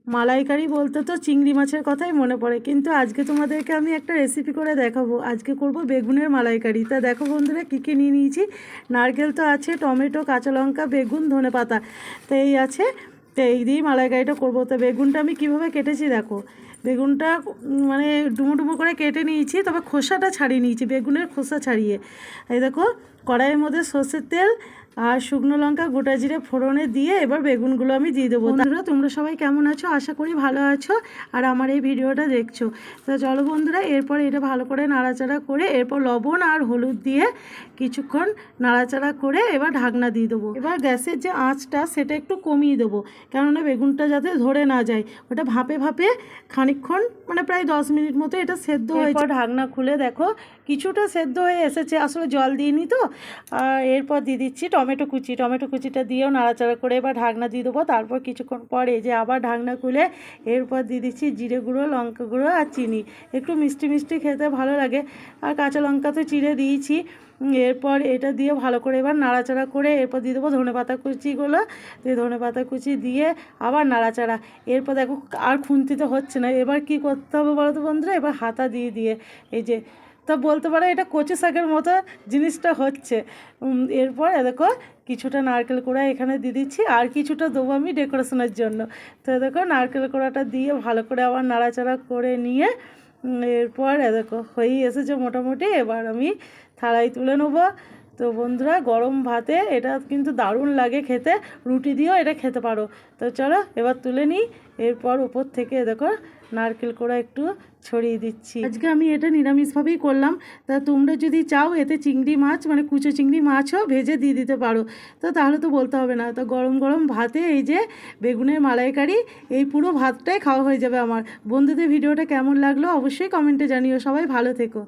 মালাইকারি বলতে তো চিংড়ি মাছের কথাই মনে পড়ে, কিন্তু আজকে তোমাদেরকে আমি একটা রেসিপি করে দেখাবো। আজকে করব বেগুনের মালাইকারি। তা দেখো বন্ধুরা, কী কী নিয়ে নিয়েছি। নারকেল তো আছে, টমেটো, কাঁচা লঙ্কা, বেগুন, ধনেপাতা, তো এই আছে। তো এই দিয়েই মালাইকারিটা করবো। তো বেগুনটা আমি কীভাবে কেটেছি দেখো। বেগুনটা মানে ডুমো ডুমো করে কেটে নিয়েছি, তবে খোসাটা ছাড়িয়ে নিয়েছি, বেগুনের খোসা ছাড়িয়ে। এই দেখো, কড়াইয়ের মধ্যে সর্ষের তেল আর শুকনো লঙ্কা, গোটা জিরে ফোড়নে দিয়ে এবার বেগুনগুলো আমি দিয়ে দেবো। বন্ধুরা, তোমরা সবাই কেমন আছো? আশা করি ভালো আছো আর আমার এই ভিডিওটা দেখছো। তো চলো বন্ধুরা, এরপর এটা ভালো করে নাড়াচাড়া করে এরপর লবণ আর হলুদ দিয়ে কিছুক্ষণ নাড়াচাড়া করে এবার ঢাকনা দিয়ে দেবো। এবার গ্যাসের যে আঁচটা সেটা একটু কমিয়ে দেবো, কেননা বেগুনটা যাতে ধরে না যায়। ওটা ভাপে ভাপে খানিকক্ষণ মানে প্রায় 10 মিনিট মতো এটা সেদ্ধ হয়েছে। ঢাকনা খুলে দেখো কিছুটা সেদ্ধ হয়ে এসেছে, আসলে জল দিইনি তো। আর এরপর দিয়ে দিচ্ছি টমেটো কুচিটা দিয়েও নাড়াচাড়া করে এবার ঢাকনা দিয়ে দেবো। তারপর কিছুক্ষণ পরে যে আবার ঢাকনা খুলে এরপর দিয়ে দিচ্ছি জিরে গুঁড়ো, লঙ্কা গুঁড়ো আর চিনি। একটু মিষ্টি মিষ্টি খেতে ভালো লাগে, আর কাঁচা লঙ্কা তো চিড়ে দিয়েছি। এরপর এটা দিয়ে ভালো করে এবার নাড়াচাড়া করে এরপর দিয়ে দেবো ধনেপাতা কুচিগুলো। দিয়ে ধনেপাতা কুচি দিয়ে আবার নাড়াচাড়া। এরপর দেখো আর খুন্তিতে হচ্ছে না, এবার কি করতে হবে বলো তো বন্ধুরা, এবার হাতা দিয়ে দিয়ে এই যে, তা বলতে পারো এটা কচু শাকের মতো জিনিসটা হচ্ছে। এরপর দেখো কিছুটা নারকেল কোড়া এখানে দিয়ে দিচ্ছি, আর কিছুটা দেবো আমি ডেকোরেশনের জন্য। তো দেখো নারকেল কোড়াটা দিয়ে ভালো করে আবার নাড়াচাড়া করে নিয়ে এরপর দেখো হয়েই এসেছে মোটামুটি। এবার আমি থালায় তুলে নেবো। তো বন্ধুরা, গরম ভাতে এটা কিন্তু দারুণ লাগে খেতে, রুটি দিয়েও এটা খেতে পারো। তো চলো এবার তুলে নিই। এরপর উপর থেকে দেখো নারকেল কোড়া একটু ছড়িয়ে দিচ্ছি। আজকে আমি এটা নিরামিষভাবেই করলাম। তা তোমরা যদি চাও এতে চিংড়ি মাছ মানে কুচো চিংড়ি মাছও ভেজে দিয়ে দিতে পারো, তো তাহলে তো বলতে হবে না। তো গরম গরম ভাতে এই যে বেগুনের মালাইকারি, এই পুরো ভাতটাই খাওয়া হয়ে যাবে আমার। বন্ধুদের ভিডিওটা কেমন লাগলো অবশ্যই কমেন্টে জানিও। সবাই ভালো থেকো।